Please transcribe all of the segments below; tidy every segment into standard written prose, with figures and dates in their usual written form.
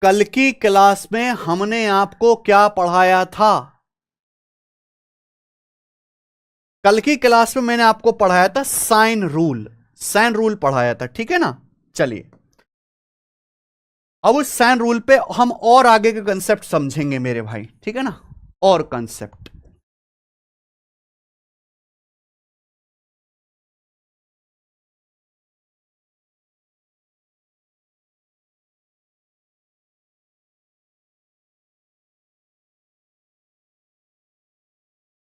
कल की क्लास में हमने आपको क्या पढ़ाया था? कल की क्लास में मैंने आपको पढ़ाया था साइन रूल। साइन रूल पढ़ाया था, ठीक है ना? चलिए, अब उस साइन रूल पे हम और आगे के कंसेप्ट समझेंगे मेरे भाई, ठीक है ना? और कंसेप्ट।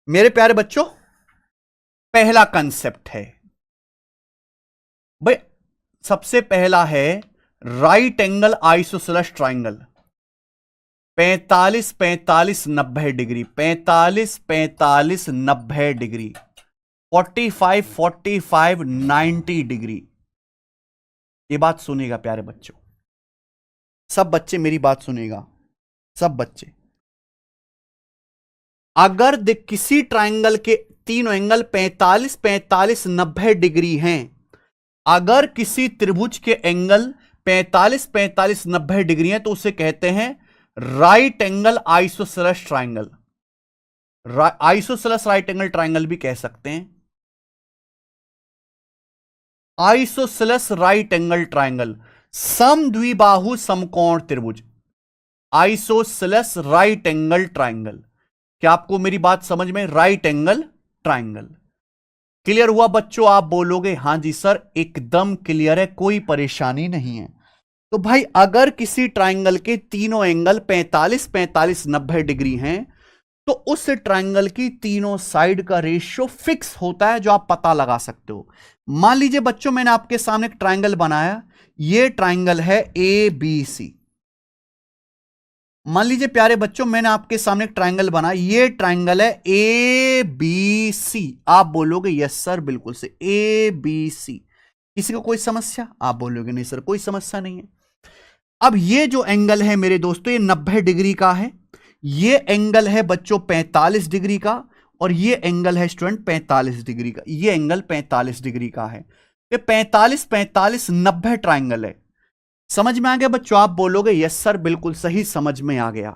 मेरे प्यारे बच्चों, पहला कंसेप्ट है भाई, सबसे पहला है right angle isosceles triangle. 45 45 90 degree, 45 45 90 degree, 45 45 90 degree. ये बात सुनेगा प्यारे बच्चों, सब बच्चे मेरी बात सुनेगा, सब बच्चे। अगर किसी ट्राइंगल के तीनों एंगल 45 45 90 डिग्री हैं, अगर किसी त्रिभुज के एंगल 45 45 90 डिग्री हैं, तो उसे कहते हैं right angle isosceles triangle. Isosceles right angle triangle भी कह सकते हैं, आइसोसेलेस राइट एंगल ट्राइंगल, समद्विबाहु समकोण त्रिभुज, आइसोसेलेस राइट एंगल ट्राइंगल। क्या आपको मेरी बात समझ में? राइट एंगल ट्राइंगल क्लियर हुआ बच्चों? आप बोलोगे हां जी सर, एकदम क्लियर है, कोई परेशानी नहीं है। तो भाई, अगर किसी ट्राइंगल के तीनों एंगल 45 45 90 डिग्री हैं, तो उस ट्राइंगल की तीनों साइड का रेशियो फिक्स होता है, जो आप पता लगा सकते हो। मान लीजिए बच्चों, मैंने आपके सामने एक ट्राइंगल बनाया, ये ट्राइंगल है ए बी सी। मान लीजिए प्यारे बच्चों, मैंने आपके सामने एक ट्राइंगल बनाया, ये ट्राइंगल है ए बी सी। आप बोलोगे यस सर, बिल्कुल से ए बी सी। किसी को कोई समस्या? आप बोलोगे नहीं सर, कोई समस्या नहीं है। अब ये जो एंगल है मेरे दोस्तों, ये 90 डिग्री का है, ये एंगल है बच्चों 45 डिग्री का, और ये एंगल है स्टूडेंट 45 डिग्री का। ये एंगल 45 डिग्री का है। ये 45 45 90 ट्राइंगल है। समझ में आ गया बच्चों? आप बोलोगे यस सर, बिल्कुल सही, समझ में आ गया।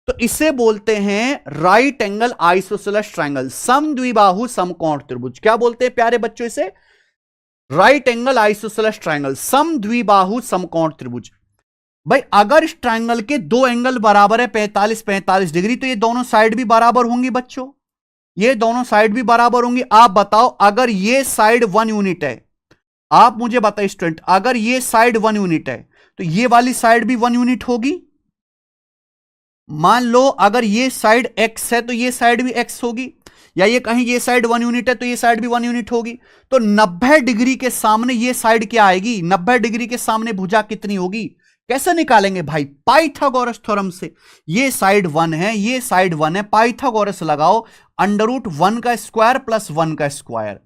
तो इसे बोलते हैं राइट एंगल आइसोसेलेस ट्राइंगल, समद्विबाहु समकोण त्रिभुज। क्या बोलते हैं प्यारे बच्चों इसे? राइट एंगल आइसोसेलेस ट्राइंगल, समद्विबाहु समकोण त्रिभुज। भाई, अगर इस ट्राइंगल के दो एंगल बराबर है 45 45 डिग्री, तो ये दोनों साइड भी बराबर होंगी बच्चों, ये दोनों साइड भी बराबर होंगी। आप बताओ, अगर ये साइड 1 यूनिट है, आप मुझे बताइए स्टूडेंट, अगर ये साइड 1 यूनिट है, तो ये वाली साइड भी 1 यूनिट होगी। मान लो अगर ये साइड x है, तो ये साइड भी x होगी, या ये कहीं ये साइड 1 यूनिट है, तो ये साइड भी 1 यूनिट होगी। तो 90 डिग्री के सामने ये साइड क्या आएगी? 90 डिग्री के सामने भुजा कितनी होगी? कैसे निकालेंगे भाई? पाइथागोरस थ्योरम से। ये साइड 1 है, ये साइड 1 है, पाइथागोरस लगाओ, √1 का स्क्वायर प्लस 1 का स्क्वायर,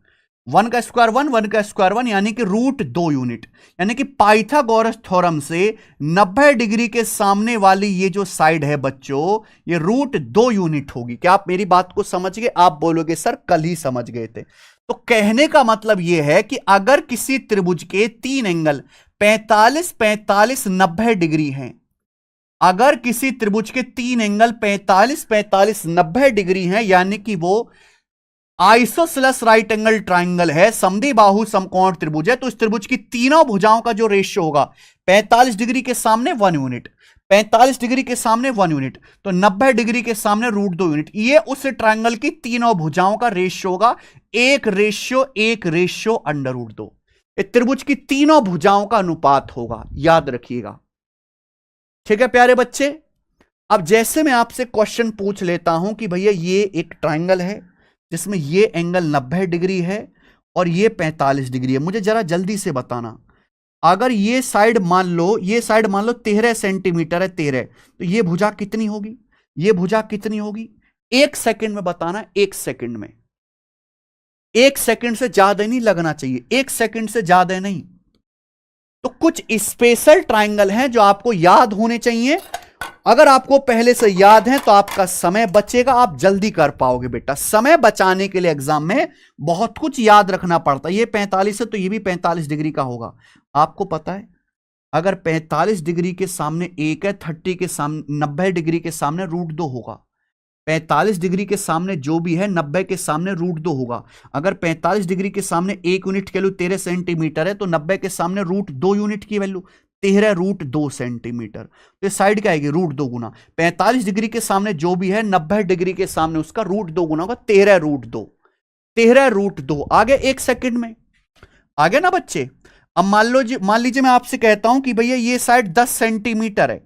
1 का स्क्वायर 1, 1 का स्क्वायर 1, यानी कि √2 यूनिट। यानी कि पाइथागोरस थ्योरम से 90 डिग्री के सामने वाली ये जो साइड है बच्चों, ये √2 यूनिट होगी। क्या आप मेरी बात को समझ गए? आप बोलोगे सर कल ही समझ गए थे। तो कहने का मतलब यह है कि अगर किसी त्रिभुज के तीन एंगल 45 45 90 डिग्री हैं, अगर किसी त्रिभुज के तीन एंगल 45 45 90 डिग्री हैं, यानी कि वो आइसोसेलेस राइट एंगल ट्राइंगल है, समद्विबाहु समकोण त्रिभुज है, तो इस त्रिभुज की तीनों भुजाओं का जो रेशियो होगा, 45 डिग्री के सामने 1 यूनिट, 45 डिग्री के सामने 1 यूनिट, तो 90 डिग्री के सामने √2 यूनिट। ये उस ट्राइंगल की तीनों भुजाओं का रेशियो होगा, 1:1 √2। त्रिभुज की तीनों भुजाओं का अनुपात होगा, याद रखिएगा। ठीक है प्यारे बच्चे? अब जैसे मैं आपसे क्वेश्चन पूछ लेता हूं कि भैया ये एक ट्राइंगल है जिसमें ये एंगल 90 डिग्री है और ये 45 डिग्री है, मुझे जरा जल्दी से बताना, अगर ये साइड मान लो, ये साइड मान लो 13 सेंटीमीटर है, 13, तो ये भुजा कितनी होगी? ये भुजा कितनी होगी? 1 सेकंड में बताना, 1 सेकंड में, 1 सेकंड से ज्यादा नहीं लगना चाहिए, 1 सेकंड से ज्यादा नहीं। तो कुछ स्पेशल ट्राइंगल हैं जो आपको याद होने चाहिए, अगर आपको पहले से याद है तो आपका समय बचेगा, आप जल्दी कर पाओगे बेटा। समय बचाने के लिए एग्जाम में बहुत कुछ याद रखना पड़ता है। ये 45 है तो ये भी 45 डिग्री का होगा, आपको पता है। अगर 45 डिग्री के सामने 1 है, 30 के सामने 90 डिग्री के सामने √2 होगा। 45 डिग्री के सामने जो भी है 90 के सामने √2 होगा। अगर 45 डिग्री के सामने 1 यूनिट की वैल्यू 13 सेंटीमीटर है तो 90 के सामने √2 यूनिट की वैल्यू 13 √2 सेंटीमीटर। तो साइड क्या आएगी? √2 गुना 45 डिग्री के सामने जो भी है 90 डिग्री के सामने उसका √2 गुना होगा 13 √2। 13 √2 आ गया 1 सेकंड में, आ गया ना बच्चे। अब मान लीजिए मैं आपसे कहता हूं कि भैया ये साइड 10 सेंटीमीटर है,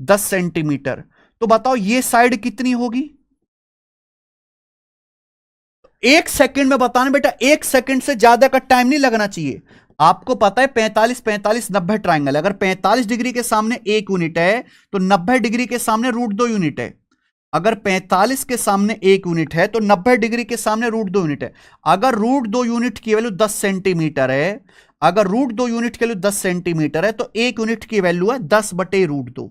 10 सेंटीमीटर, तो बताओ ये साइड कितनी होगी? 1 सेकंड में बताना बेटा, 1 सेकंड से ज्यादा का टाइम नहीं लगना चाहिए। आपको पता है 45 45 90 ट्राइंगल, अगर 45 डिग्री के सामने 1 यूनिट है तो 90 डिग्री के सामने √2 यूनिट है। अगर 45 के सामने 1 यूनिट है तो 90 डिग्री के सामने √2 यूनिट है। अगर √2 यूनिट की वैल्यू 10 सेंटीमीटर है, अगर √2 यूनिट की वैल्यू 10 सेंटीमीटर है तो 1 यूनिट की वैल्यू है 10/√2।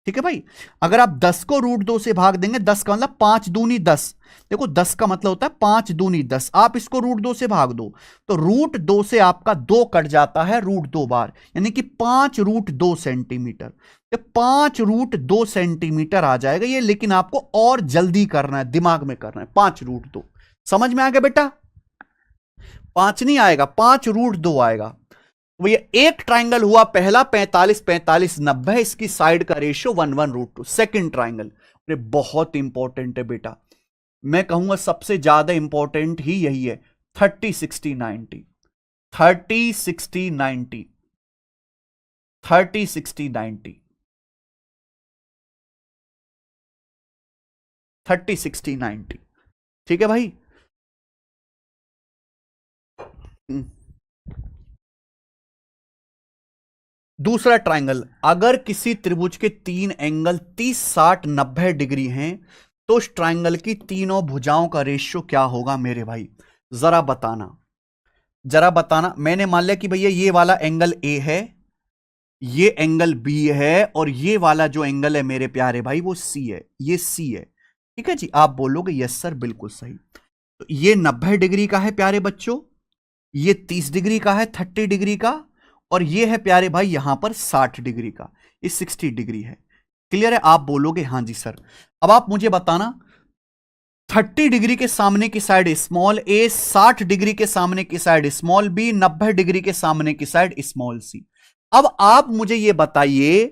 ठीक है भाई। अगर आप 10 को √2 से भाग देंगे, 10 का मतलब 5 दूनी 10, देखो 10 का मतलब होता है 5 दूनी 10, आप इसको √2 से भाग दो तो √2 से आपका 2 कट जाता है √2 बार, यानी कि 5 √2 सेंटीमीटर। 5 √2 सेंटीमीटर आ जाएगा ये, लेकिन आपको और जल्दी करना है, दिमाग में करना है। 5 √2 समझ में आ गया बेटा? 5 नहीं आएगा, 5 √2 आएगा। ये एक ट्राइंगल हुआ पहला 45 45 90, इसकी साइड का रेशियो 1 1 √2। सेकंड ट्राइंगल बहुत इंपॉर्टेंट है बेटा, मैं कहूंगा सबसे ज्यादा इंपॉर्टेंट ही यही है। 30 60 90, 30 60 90, 30 60 90, 30 60 90। ठीक है भाई। दूसरा ट्राइंगल, अगर किसी त्रिभुज के 3 एंगल 30 60 90 डिग्री हैं तो उस ट्राइंगल की तीनों भुजाओं का रेशियो क्या होगा मेरे भाई? जरा बताना, जरा बताना। मैंने मान लिया कि भैया ये वाला एंगल ए है, ये एंगल बी है, और ये वाला जो एंगल है मेरे प्यारे भाई वो सी है, ये सी है। ठीक है जी, आप बोलोगे यस सर बिल्कुल सही। तो ये 90 डिग्री का है प्यारे बच्चों, ये 30 डिग्री का है 30 डिग्री का, और ये है प्यारे भाई यहां पर 60 डिग्री का, ये 60 डिग्री है। क्लियर है? आप बोलोगे हाँ जी सर। अब आप मुझे बताना, 30 डिग्री के सामने की साइड स्मॉल ए, 60 डिग्री के सामने की साइड स्मॉल बी, 90 डिग्री के सामने की साइड स्मॉल सी। अब आप मुझे यह बताइए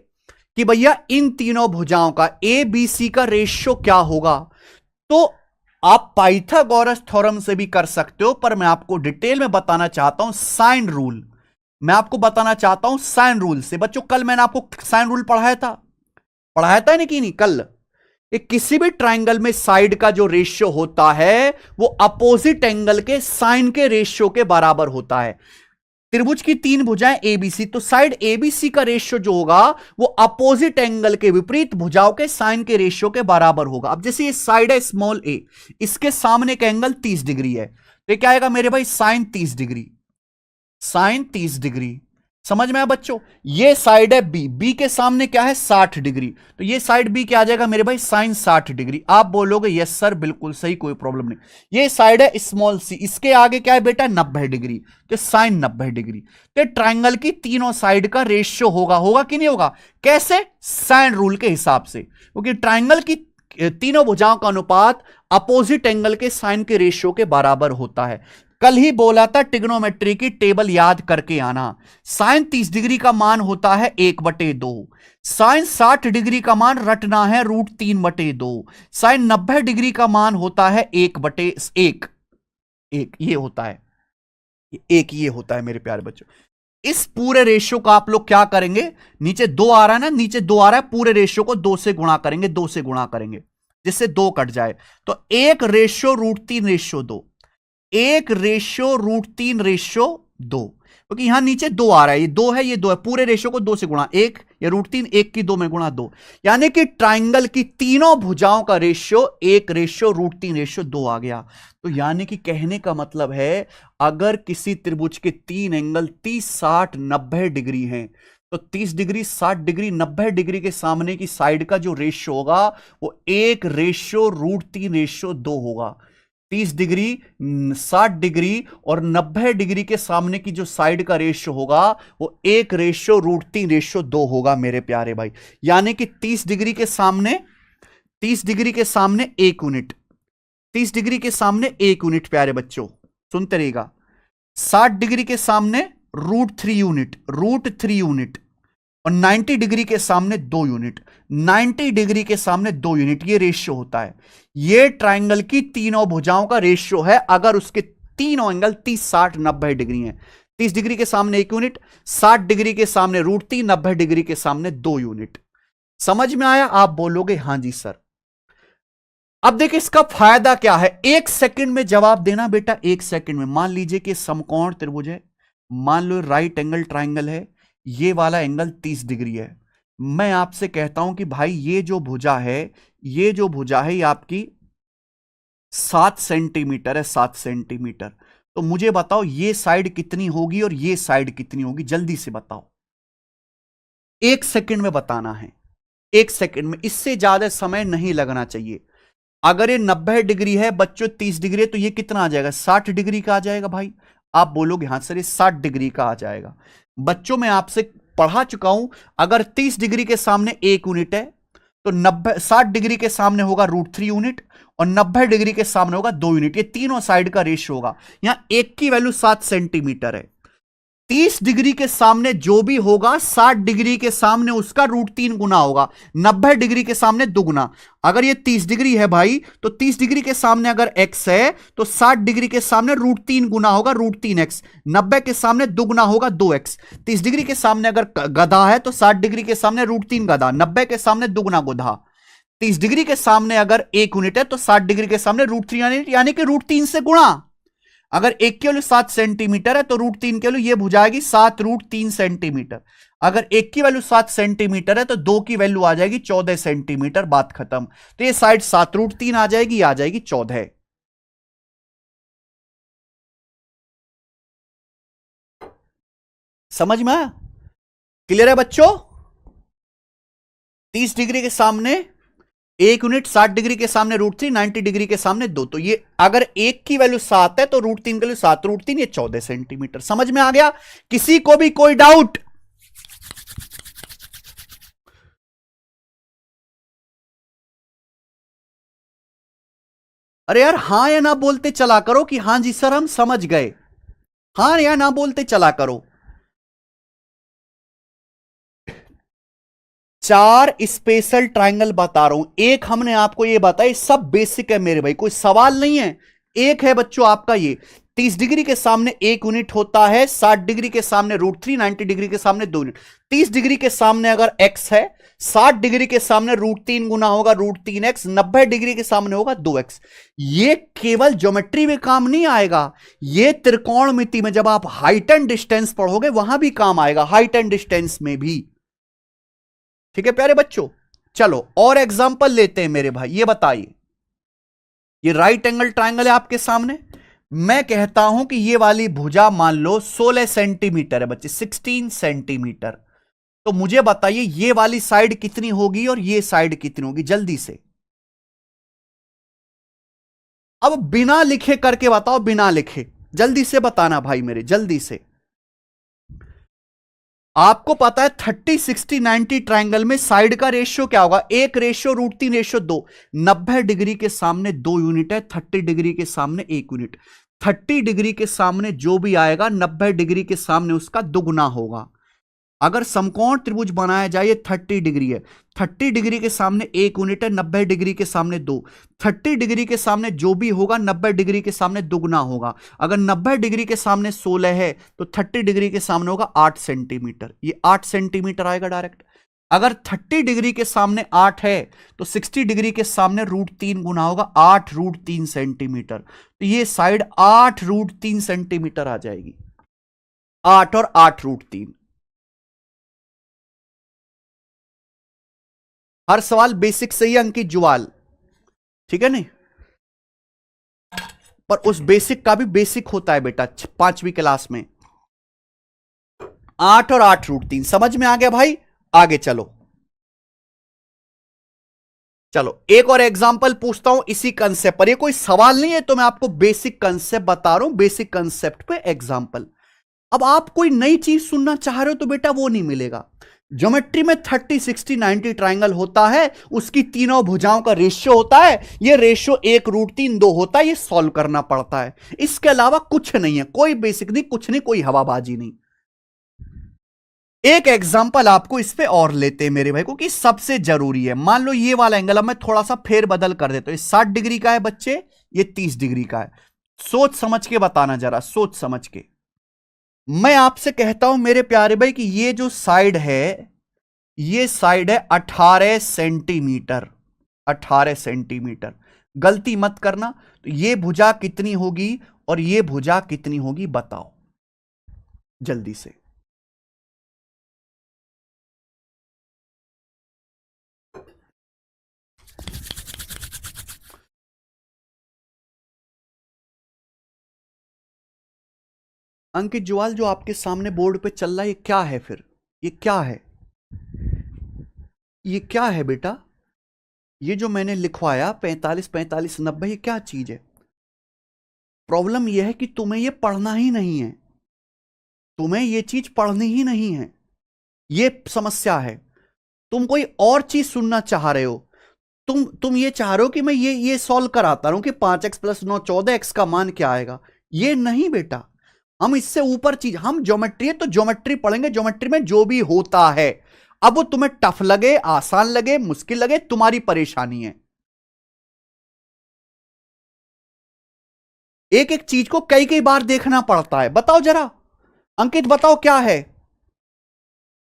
कि भैया इन तीनों भुजाओं का ए बी सी का रेशियो क्या होगा? तो आप पाइथागोरस थ्योरम से भी कर सकते हो, पर मैं आपको डिटेल में बताना चाहता हूं साइन रूल, मैं आपको बताना चाहता हूं साइन रूल से। बच्चों कल मैंने आपको साइन रूल पढ़ाया था नहीं कि नहीं कल? किसी भी ट्राइंगल में साइड का जो रेशियो होता है वो अपोजिट एंगल के साइन के रेशियो के बराबर होता है। त्रिभुज की 3 भुजाएं एबीसी, तो साइड एबीसी का रेशियो जो होगा वो अपोजिट एंगल के विपरीत भुजाओं के साइन के रेशियो के बराबर होगा। अब जैसे ये साइड है स्मॉल ए, इसके सामने का एंगल 30 डिग्री है, तो क्या आएगा मेरे भाई? Sine 30 degree, sine 30 degree. समझ में आया बच्चों? ये साइड है बी, बी के सामने क्या है? 60 डिग्री, तो ये साइड बी क्या आ जाएगा मेरे भाई? Sine 60 degree. आप बोलोगे यस सर बिल्कुल सही, कोई प्रॉब्लम नहीं। ये साइड है स्मॉल सी, इसके आगे क्या है बेटा? 90 डिग्री, तो साइन 90 डिग्री। तो ट्राइंगल की तीनों साइड का रेशियो होगा कि नहीं होगा? कैसे? साइन रूल के हिसाब से, क्योंकि ट्राइंगल की तीनों भुजाओं का अनुपात अपोजिट एंगल के साइन के रेशियो के बराबर होता है। कल ही बोला था ट्रिग्नोमेट्री की टेबल याद करके आना। साइन 30 डिग्री का मान होता है 1/2, साइन 60 डिग्री का मान रटना है √3/2, साइन 90 डिग्री का मान होता है 1/1, ये होता है, एक ये होता है मेरे प्यारे बच्चों। इस पूरे रेशियो का आप लोग क्या करेंगे? नीचे 2 आ रहा है ना, नीचे 2 आ रहा है, पूरे रेशियो को 2 से गुणा करेंगे, 2 से गुणा करेंगे जिससे 2 कट जाए, तो 1 रेशियो √3/2, 1 रेशियो √3/2, क्योंकि यहां नीचे 2 आ रहा है, ये 2 है, ये 2 है, पूरे रेशियो को 2 से गुणा, 1 या √3, 1 की 2 में गुणा 2, यानी कि ट्राइंगल की तीनों भुजाओं का रेशियो 1 रेशियो √3/2 आ गया। तो यानी कि कहने का मतलब है अगर किसी त्रिभुज के 3 एंगल 30 60 90 डिग्री हैं तो 30 डिग्री 60 डिग्री 90 डिग्री के सामने की साइड का जो रेशियो होगा वो 1 रेशियो √3/2 होगा। 30 डिग्री, 60 डिग्री और 90 डिग्री के सामने की जो साइड का रेशियो होगा वो 1:√3:2 होगा मेरे प्यारे भाई। यानी कि 30 डिग्री के सामने, 30 डिग्री के सामने 1 यूनिट, 30 डिग्री के सामने 1 यूनिट प्यारे बच्चों, सुनते रहिएगा। 60 डिग्री के सामने √3 यूनिट, √3 यूनिट और 90 डिग्री के सामने 2 यूनिट, 90 डिग्री के सामने 2 यूनिट, ये रेशियो होता है। ये ट्राइंगल की तीनों भुजाओं का रेशियो है अगर उसके तीनों एंगल 30, 60, 90 डिग्री हैं। 30 डिग्री के सामने 1 यूनिट, 60 डिग्री के सामने √3, 90 डिग्री के सामने 2 यूनिट। समझ में आया? आप बोलोगे हां जी सर। अब देखिए इसका फायदा क्या है, 1 सेकंड में जवाब देना बेटा, 1 सेकंड में। मान लीजिए कि समकोण त्रिभुज है, मान लो राइट एंगल ट्राइंगल है, ये वाला एंगल 30 डिग्री है। मैं आपसे कहता हूं कि भाई ये जो भुजा है, ये जो भुजा है ये आपकी 7 सेंटीमीटर है, 7 सेंटीमीटर। तो मुझे बताओ ये साइड कितनी होगी और ये साइड कितनी होगी, जल्दी से बताओ। 1 सेकंड में बताना है, 1 सेकंड में, इससे ज्यादा समय नहीं लगना चाहिए। अगर ये 90 डिग्री है बच्चों, 30 डिग्री है, तो ये कितना आ जाएगा? 60 डिग्री का आ जाएगा भाई। आप बोलोगे हाँ सर ये 60 डिग्री का आ जाएगा। बच्चों मैं आपसे पढ़ा चुका हूं, अगर 30 डिग्री के सामने 1 यूनिट है तो 60 डिग्री के सामने होगा √3 यूनिट और 90 डिग्री के सामने होगा 2 यूनिट। ये तीनों साइड का रेशियो होगा। यहां एक की वैल्यू 7 सेंटीमीटर है। 30 डिग्री के सामने जो भी होगा 60 डिग्री के सामने उसका √3 गुना होगा, 90 डिग्री के सामने दुगुना। अगर ये 30 डिग्री है भाई तो 30 डिग्री के सामने अगर x है तो 60 डिग्री के सामने √3 गुना होगा √3x, 90 के सामने दुगुना होगा 2x। 30 डिग्री के सामने अगर गधा है तो 60 डिग्री के सामने √3 गधा, 90 के सामने दुगुना गुधा। 30 डिग्री के सामने अगर 1 यूनिट है तो 60 डिग्री के सामने √3 यूनिट, यानी कि √3 से गुणा। अगर एक की वैल्यू 7 सेंटीमीटर है तो √3 की वैल्यू ये भुजाएगी 7√3 सेंटीमीटर। अगर एक की वैल्यू 7 सेंटीमीटर है तो 2 की वैल्यू आ जाएगी 14 सेंटीमीटर, बात खत्म। तो ये साइड 7√3 आ जाएगी, आ जाएगी 14। समझ में आया? क्लियर है बच्चों? 30 डिग्री के सामने 1 यूनिट, 60 डिग्री के सामने √3, 90 डिग्री के सामने 2। तो ये अगर एक की वैल्यू 7 है तो √3 की वैल्यू 7√3, ये 14 सेंटीमीटर। समझ में आ गया? किसी को भी कोई डाउट? अरे यार हां या ना बोलते चला करो कि हां जी सर हम समझ गए, हां या ना बोलते चला करो। 4 स्पेशल ट्राइंगल बता रहा हूं, एक हमने आपको ये बताया, सब बेसिक है मेरे भाई, कोई सवाल नहीं है। एक है बच्चों आपका ये 30 डिग्री के सामने 1 यूनिट होता है, 60 डिग्री के सामने √3, 90 डिग्री के सामने 2 यूनिट। 30 डिग्री के सामने अगर x है, 60 डिग्री के सामने √3 गुना होगा √3x, 90 डिग्री के सामने होगा 2x। ये केवल ज्योमेट्री में काम नहीं आएगा, ये त्रिकोणमिति में जब आप हाइट एंड डिस्टेंस पढ़ोगे वहां भी काम आएगा, हाइट एंड डिस्टेंस में भी। ठीक है प्यारे बच्चों, चलो और एग्जांपल लेते हैं मेरे भाई। ये बताइए, ये राइट एंगल ट्राइंगल है आपके सामने, मैं कहता हूं कि ये वाली भुजा मान लो 16 सेंटीमीटर है बच्चे, 16 सेंटीमीटर। तो मुझे बताइए ये वाली साइड कितनी होगी और ये साइड कितनी होगी, जल्दी से। अब बिना लिखे करके बताओ, बिना लिखे जल्दी से बताना भाई मेरे, जल्दी से। आपको पता है 30, 60, 90 ट्राइंगल में साइड का रेशियो क्या होगा? 1:√3:2। 90 डिग्री के सामने 2 यूनिट है, 30 डिग्री के सामने 1 यूनिट। 30 डिग्री के सामने जो भी आएगा 90 डिग्री के सामने उसका दुगुना होगा। अगर समकोण त्रिभुज बनाया जाए, 30 डिग्री है, 30 डिग्री के सामने 1 यूनिट है, 90 डिग्री के सामने 2। 30 डिग्री के सामने जो भी होगा 90 डिग्री के सामने दुगुना होगा। अगर 90 डिग्री के सामने 16 है तो 30 डिग्री के सामने होगा 8 सेंटीमीटर, ये 8 सेंटीमीटर आएगा डायरेक्ट। अगर 30 डिग्री के सामने 8 है तो 60 डिग्री के सामने √3 गुना होगा 8√3 सेंटीमीटर। तो ये साइड 8√3 सेंटीमीटर आ जाएगी, 8 और 8√3। हर सवाल बेसिक से ही अंकित जुवाल, ठीक है नहीं? पर उस बेसिक का भी बेसिक होता है बेटा 5वीं क्लास में। 8 और 8√3 समझ में आ गया भाई? आगे चलो, चलो एक और एग्जांपल पूछता हूं इसी कंसेप्ट पर। ये कोई सवाल नहीं है, तो मैं आपको बेसिक कंसेप्ट बता रहा हूं, बेसिक कंसेप्ट पे एग्जांपल। अब आप कोई नई चीज सुनना चाह रहे हो तो बेटा वो नहीं मिलेगा। ज्योमेट्री में 30 60 90 ट्राइंगल होता है, उसकी तीनों भुजाओं का रेशियो होता है, ये रेशियो 1√3 2 होता है, ये सॉल्व करना पड़ता है। इसके अलावा कुछ नहीं है, कोई बेसिक नहीं, कुछ नहीं, कोई हवाबाजी नहीं। एक एग्जांपल आपको इस पे और लेते हैं मेरे भाई, क्योंकि सबसे जरूरी है। मान लो ये वाला एंगल, अब मैं थोड़ा सा फेर बदल कर देता हूं। ये 60 डिग्री का है बच्चे, ये 30 डिग्री का है। सोच समझ के बताना, जरा सोच समझ के। मैं आपसे कहता हूं मेरे प्यारे भाई कि ये जो साइड है, ये साइड है 18 सेंटीमीटर। 18 सेंटीमीटर, गलती मत करना। तो ये भुजा कितनी होगी और ये भुजा कितनी होगी, बताओ जल्दी से। अंकित जुआल, जो आपके सामने बोर्ड पे चल रहा है ये क्या है फिर? ये क्या है? ये क्या है बेटा? ये जो मैंने लिखवाया 45 45 90, ये क्या चीज है? प्रॉब्लम यह है कि तुम्हें ये पढ़ना ही नहीं है, तुम्हें ये चीज पढ़नी ही नहीं है, ये समस्या है। तुम कोई और चीज सुनना चाह रहे हो। तुम ये चाह रहे हो कि मैं ये सॉल्व कराता रहूं कि 5x + 9 14x का मान क्या आएगा। ये नहीं बेटा, हम इससे ऊपर चीज, हम ज्योमेट्री है तो ज्योमेट्री पढ़ेंगे। ज्योमेट्री में जो भी होता है, अब वो तुम्हें टफ लगे, आसान लगे, मुश्किल लगे, तुम्हारी परेशानी है। एक एक चीज को कई कई बार देखना पड़ता है। बताओ जरा अंकित, बताओ क्या है?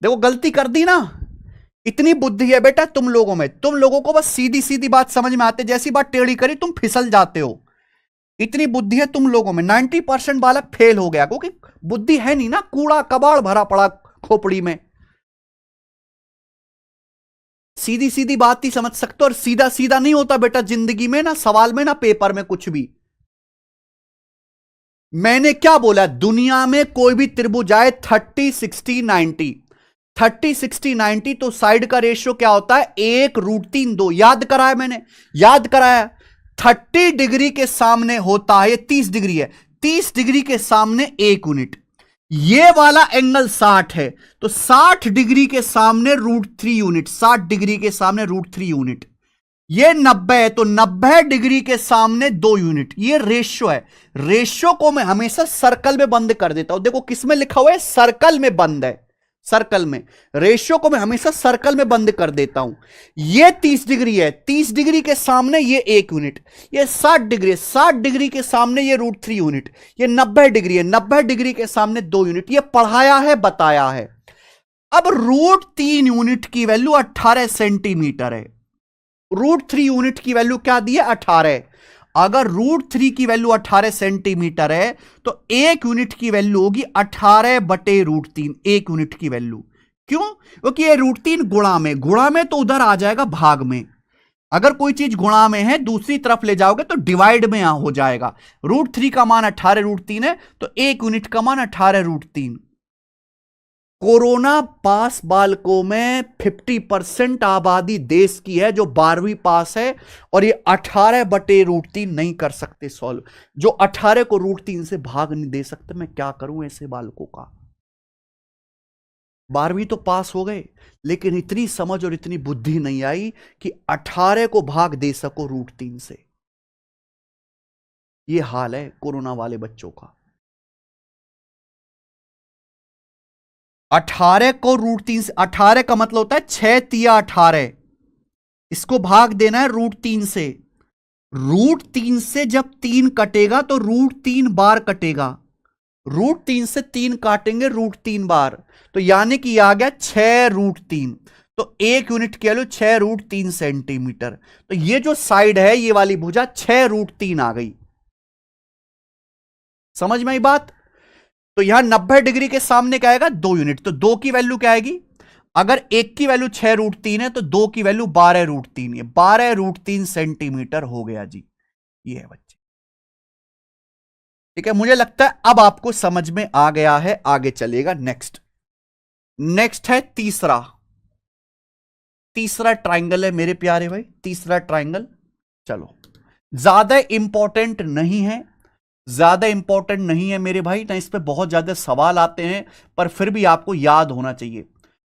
देखो गलती कर दी ना, इतनी बुद्धि है बेटा तुम लोगों में। तुम लोगों को बस सीधी सीधी बात समझ में आती, जैसी बात टेढ़ी करी तुम फिसल जाते हो। इतनी बुद्धि है तुम लोगों में। 90% बालक फेल हो गया क्योंकि बुद्धि है नहीं ना, कूड़ा कबाड़ भरा पड़ा खोपड़ी में। सीधी सीधी बात ही समझ सकते हो, और सीधा सीधा नहीं होता बेटा जिंदगी में, ना सवाल में ना पेपर में, कुछ भी। मैंने क्या बोला? दुनिया में कोई भी त्रिभुज आए 30 60 90, 30 60 90, तो साइड का रेशियो क्या होता है? 1√3 2। याद कराया मैंने, याद कराया। 30 डिग्री के सामने होता है, ये 30 डिग्री है, 30 डिग्री के सामने 1 यूनिट। ये वाला एंगल 60 है, तो 60 डिग्री के सामने √3 यूनिट, 60 डिग्री के सामने √3 यूनिट। ये 90 है, तो 90 डिग्री के सामने 2 यूनिट। ये रेशियो है। रेशियो को मैं हमेशा सर्कल में बंद कर देता हूं। देखो किसमें लिखा हुआ है? सर्कल में बंद है, सर्कल में। रेशियो को मैं हमेशा सर्कल में बंद कर देता हूं। ये 30 डिग्री है, 30 डिग्री के सामने ये 1 यूनिट। ये 60 डिग्री है, 60 डिग्री के सामने ये √3 यूनिट। ये 90 डिग्री है, 90 डिग्री के सामने 2 यूनिट। ये पढ़ाया है, बताया है। अब √3 यूनिट की वैल्यू 18 सेंटीमीटर है। √3 यूनिट की वैल्यू क्या दी है? 18। अगर √3 की वैल्यू 18 सेंटीमीटर है तो 1 यूनिट की वैल्यू होगी 18/√3। 1 यूनिट की वैल्यू क्यों? क्योंकि ये √3 गुणा में, गुणा में तो उधर आ जाएगा भाग में। अगर कोई चीज गुणा में है दूसरी तरफ ले जाओगे तो डिवाइड में हो जाएगा। √3 का मान 18√3 है, तो 1 यूनिट का मान 18√3। कोरोना पास बालकों में 50% आबादी देश की है जो 12वीं पास है, और ये 18/√3 नहीं कर सकते सॉल्व। जो 18 को √3 से भाग नहीं दे सकते, मैं क्या करूं ऐसे बालकों का? 12वीं तो पास हो गए, लेकिन इतनी समझ और इतनी बुद्धि नहीं आई कि 18 को भाग दे सको √3 से। ये हाल है कोरोना वाले बच्चों का। 18 को √3 से, 18 का मतलब होता है 6 तिया 18, इसको भाग देना है √3 से। √3 से जब 3 कटेगा तो √3 बार कटेगा। √3 से 3 काटेंगे √3 बार, तो यानी कि आ गया 6√3। तो 1 यूनिट की वैल्यू 6√3 सेंटीमीटर। तो ये जो साइड है, ये वाली भुजा 6√3 आ गई। समझ में आई बात? तो यहां 90 डिग्री के सामने क्या आएगा? 2 यूनिट। तो 2 की वैल्यू क्या आएगी? अगर 1 की वैल्यू 6√3 है तो 2 की वैल्यू 12√3 है। 12√3 सेंटीमीटर हो गया जी। ये है बच्चे, ठीक है। मुझे लगता है अब आपको समझ में आ गया है। आगे चलेगा नेक्स्ट। नेक्स्ट है तीसरा। तीसरा ट्राइंगल है मेरे प्यारे भाई, तीसरा ट्राइंगल। चलो, ज्यादा इंपॉर्टेंट नहीं है, ज्यादा इंपॉर्टेंट नहीं है मेरे भाई, ना इस पे बहुत ज्यादा सवाल आते हैं, पर फिर भी आपको याद होना चाहिए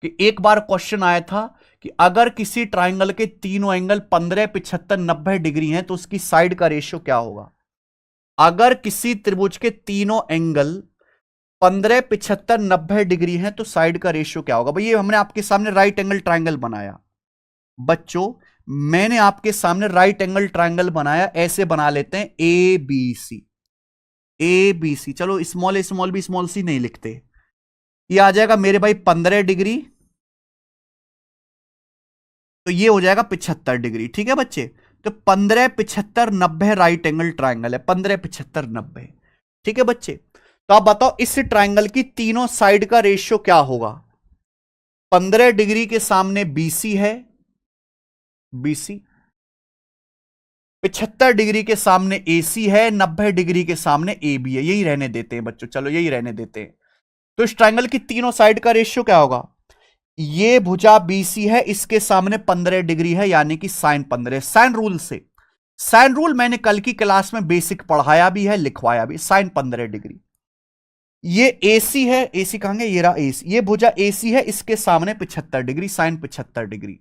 कि एक बार क्वेश्चन आया था कि अगर किसी ट्राइंगल के तीनों एंगल 15, 75, 90 डिग्री हैं तो उसकी साइड का रेशियो क्या होगा। अगर किसी त्रिभुज के तीनों एंगल 15, 75, 90 डिग्री हैं तो साइड का रेशियो क्या होगा। भाई ये हमने आपके सामने राइट एंगल ट्राइंगल बनाया बच्चों, मैंने आपके सामने राइट एंगल ट्राइंगल बनाया, ऐसे बना लेते हैं ए बी सी, ए बी सी। चलो small a small b small c नहीं लिखते, ये आ जाएगा मेरे भाई 15 डिग्री, तो ये हो जाएगा 75 डिग्री। ठीक है बच्चे, तो 15, 75, 90 राइट एंगल ट्राइंगल है, 15, 75, 90। ठीक है बच्चे, तो आप बताओ इस ट्राइंगल की तीनों साइड का रेशियो क्या होगा। 15 डिग्री के सामने बीसी है, बीसी, 75 डिग्री के सामने एसी है, 90 डिग्री के सामने ए बी है। यही रहने देते हैं बच्चों, चलो यही रहने देते हैं। तो इस ट्राइंगल की तीनों साइड का रेशियो क्या होगा। ये भुजा बीसी है, इसके सामने 15 डिग्री है, यानी कि साइन 15। साइन रूल से, साइन रूल मैंने कल की क्लास में बेसिक पढ़ाया भी है, लिखवाया भी। साइन 15 डिग्री, ये एसी है, एसी कहांगे, ये रहा एसी, ये भुजा एसी है, इसके सामने 75 degree, sine 75 degree,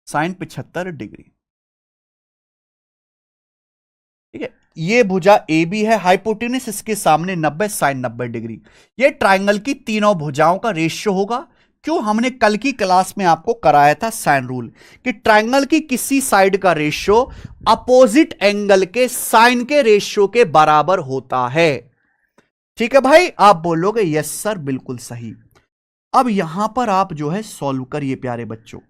sine 75 degree. ठीक है, ये भुजा ए बी है, हाइपोटेनस इसके सामने 90, साइन 90 डिग्री। ये ट्राइंगल की तीनों भुजाओं का रेशियो होगा। क्यों, हमने कल की क्लास में आपको कराया था साइन रूल कि ट्राइंगल की किसी साइड का रेशियो अपोजिट एंगल के साइन के रेशियो के बराबर होता है। ठीक है भाई, आप बोलोगे यस सर बिल्कुल सही। अब यहां पर आप जो है सॉल्व करिए प्यारे बच्चों।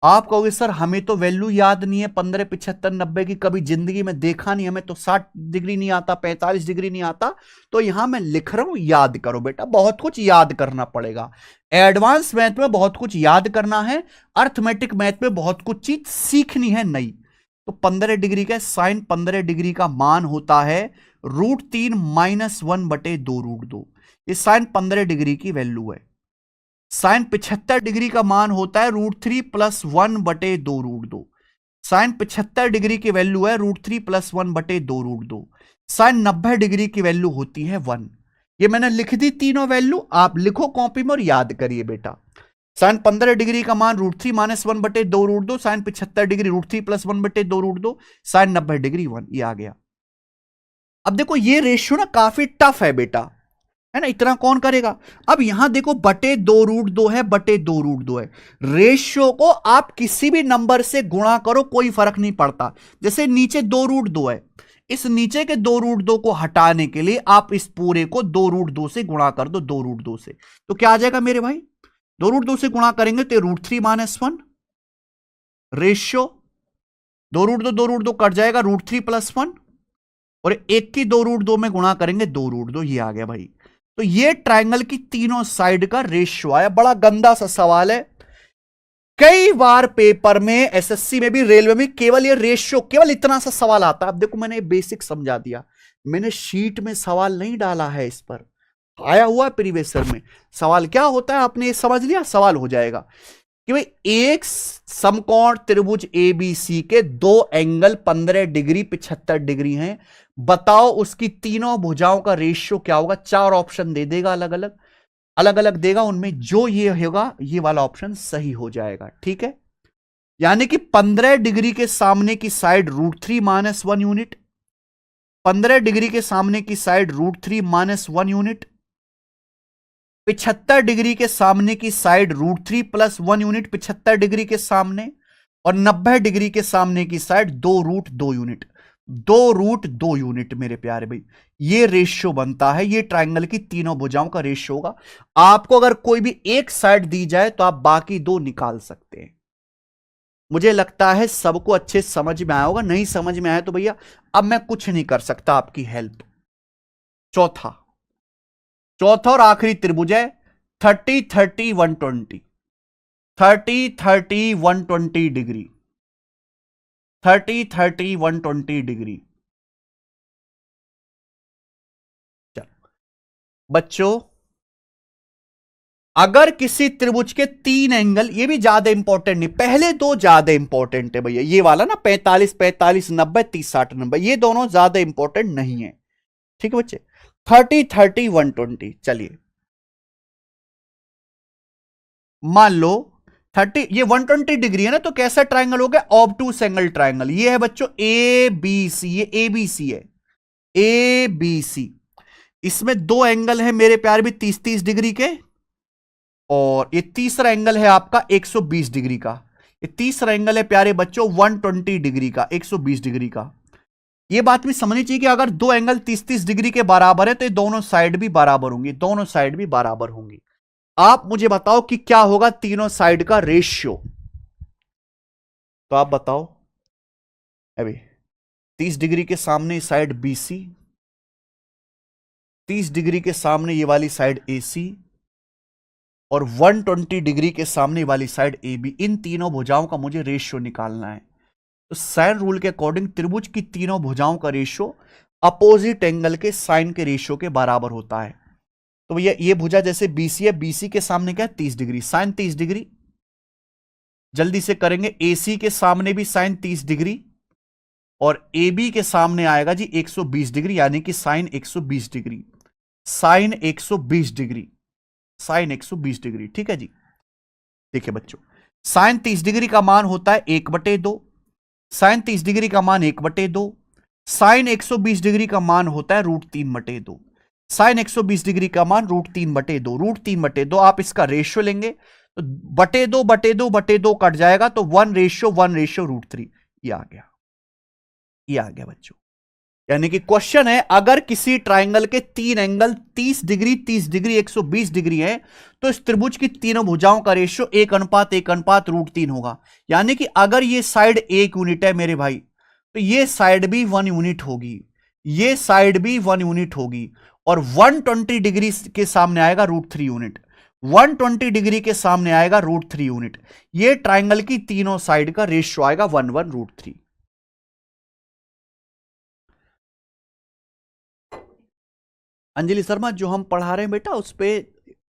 आप कहोगे सर हमें तो वैल्यू याद नहीं है 15, 75, 90 की, कभी जिंदगी में देखा नहीं, हमें तो 60 डिग्री नहीं आता, 45 डिग्री नहीं आता। तो यहां मैं लिख रहा हूं याद करो बेटा, बहुत कुछ याद करना पड़ेगा। एडवांस मैथ में बहुत कुछ याद करना है, अर्थमेटिक मैथ में बहुत कुछ चीज सीखनी है नई। तो 15 डिग्री का साइन 15 डिग्री का मान होता है √3 -1/2√2। ये साइन 15 डिग्री की वैल्यू है। साइन 75 डिग्री का मान होता है √3 + 1/2√2। साइन 75 डिग्री की वैल्यू है √3 + 1/2√2। साइन 90 डिग्री की वैल्यू होती है 1। ये मैंने लिख दी तीनों वैल्यू, आप लिखो कॉपी में और याद करिए बेटा। साइन 15 डिग्री का मान √3 - 1/2√2, साइन 75 डिग्री √3 + 1/2√2, साइन 90 डिग्री 1। ये आ गया। अब देखो ये रेशियो ना काफी टफ है बेटा, है ना, इतना कौन करेगा। अब यहां देखो /2√2 है, /2√2 है। रेशियो को आप किसी भी नंबर से गुणा करो, कोई फर्क नहीं पड़ता। जैसे नीचे 2√2 है, इस नीचे के 2√2 को हटाने के लिए आप इस पूरे को 2√2 से गुणा कर दो, 2√2 से। तो क्या आ जाएगा मेरे भाई, 2√2 से गुणा करेंगे तो √3 - 1 रेशियो, 2√2 2√2 कट जाएगा, √3 + 1, और एक की 2√2 में गुणा करेंगे 2√2। ये आ गया भाई। तो ये ट्राइंगल की तीनों साइड का रेशियो आया। बड़ा गंदा सा सवाल है, कई बार पेपर में, एसएससी में भी, रेलवे में, केवल ये रेशियो, केवल इतना सा सवाल आता है। अब देखो मैंने बेसिक समझा दिया, मैंने शीट में सवाल नहीं डाला है, इस पर आया हुआ प्रीवियस ईयर में सवाल क्या होता है, आपने ये समझ लिया, सवाल हो जाएगा कि भाई एक समकोण त्रिभुज एबीसी के दो एंगल 15 डिग्री 75 डिग्री हैं, बताओ उसकी तीनों भुजाओं का रेशियो क्या होगा। 4 ऑप्शन दे देगा, अलग अलग, अलग अलग देगा, उनमें जो ये होगा ये वाला ऑप्शन सही हो जाएगा। ठीक है, यानी कि 15 डिग्री के सामने की साइड √3 - 1 यूनिट, 15 डिग्री के सामने की साइड √3 - 1 यूनिट, 75 डिग्री के सामने की साइड √3 + 1 यूनिट 75 डिग्री के सामने, और 90 डिग्री के सामने की साइड 2√2 यूनिट, 2√2 यूनिट। मेरे प्यारे भाई ये रेशियो बनता है, ये ट्राइंगल की तीनों भुजाओं का रेशियो होगा। आपको अगर कोई भी एक साइड दी जाए तो आप बाकी दो निकाल सकते हैं। मुझे लगता है सबको अच्छे समझ में आया होगा, नहीं समझ में आया तो भैया अब मैं कुछ नहीं कर सकता आपकी हेल्प। चौथा और आखिरी त्रिभुज है 30, 30, 120, 30, 30, 120 डिग्री, 30, 30, 120 डिग्री। चलो बच्चों, अगर किसी त्रिभुज के तीन एंगल, ये भी ज्यादा इंपॉर्टेंट नहीं, पहले दो ज्यादा इंपॉर्टेंट है भैया, ये वाला ना 45 45 90 30 60 90, ये दोनों ज्यादा इंपॉर्टेंट नहीं है। ठीक है बच्चे, 30 30 120। चलिए मान लो 30, ये 120 डिग्री है ना, तो कैसा ट्राइंगल हो गया, ऑब्टूस एंगल ट्राइंगल। ये है बच्चों ए बी सी, ये ए बी सी है, ए बी सी। इसमें दो एंगल है मेरे प्यार भी 30 30 डिग्री के, और ये तीसरा एंगल है आपका 120 डिग्री का। ये तीसरा एंगल है प्यारे बच्चों 120 डिग्री का, 120 डिग्री का। ये बात भी समझनी चाहिए कि अगर दो एंगल 30 30 डिग्री के बराबर है तो ये दोनों साइड भी बराबर होंगी, दोनों साइड भी बराबर होंगी। आप मुझे बताओ कि क्या होगा तीनों साइड का रेशियो। तो आप बताओ अभी, 30 डिग्री के सामने साइड बीसी, 30 डिग्री के सामने ये वाली साइड एसी, और 120 डिग्री के सामने वाली साइड ए बी। इन तीनों भुजाओं का मुझे रेशियो निकालना है। तो साइन रूल के अकॉर्डिंग त्रिभुज की तीनों भुजाओं का रेशियो अपोजिट एंगल के साइन के रेशियो के बराबर होता है। तो ये भुजा जैसे बीसी है, बीसी के सामने क्या है 30 डिग्री, साइन 30 डिग्री। जल्दी से करेंगे, एसी के सामने भी साइन 30 डिग्री, और ए बी के सामने आएगा जी 120 डिग्री, यानी कि sine 120 degree, sine 120 degree, sine 120 degree. ठीक है जी। देखिए बच्चों, साइन 30 डिग्री का मान होता है 1/2, साइन 30 डिग्री का मान 1/2, साइन 120 डिग्री का मान होता है √3/2, साइन 120 डिग्री का मान √3/2, √3/2। आप इसका रेशियो लेंगे तो /2 कट जाएगा, तो 1:1:√3। ये आ गया, ये आ गया बच्चों। यानी कि क्वेश्चन है, अगर किसी ट्राइंगल के तीन एंगल 30 डिग्री 30 डिग्री 120 डिग्री है, तो इस त्रिभुज की तीनों भुजाओं का रेशियो 1:1:√3 होगा। यानी कि अगर ये साइड 1 यूनिट है मेरे भाई, तो ये साइड भी 1 यूनिट होगी, ये साइड भी 1 यूनिट होगी, और 120 डिग्री के सामने आएगा √3 यूनिट, 120 डिग्री के सामने आएगा √3 यूनिट। ये ट्राइंगल की तीनों साइड का रेशियो आएगा 1:1√3। अंजलि शर्मा, जो हम पढ़ा रहे हैं बेटा उस पर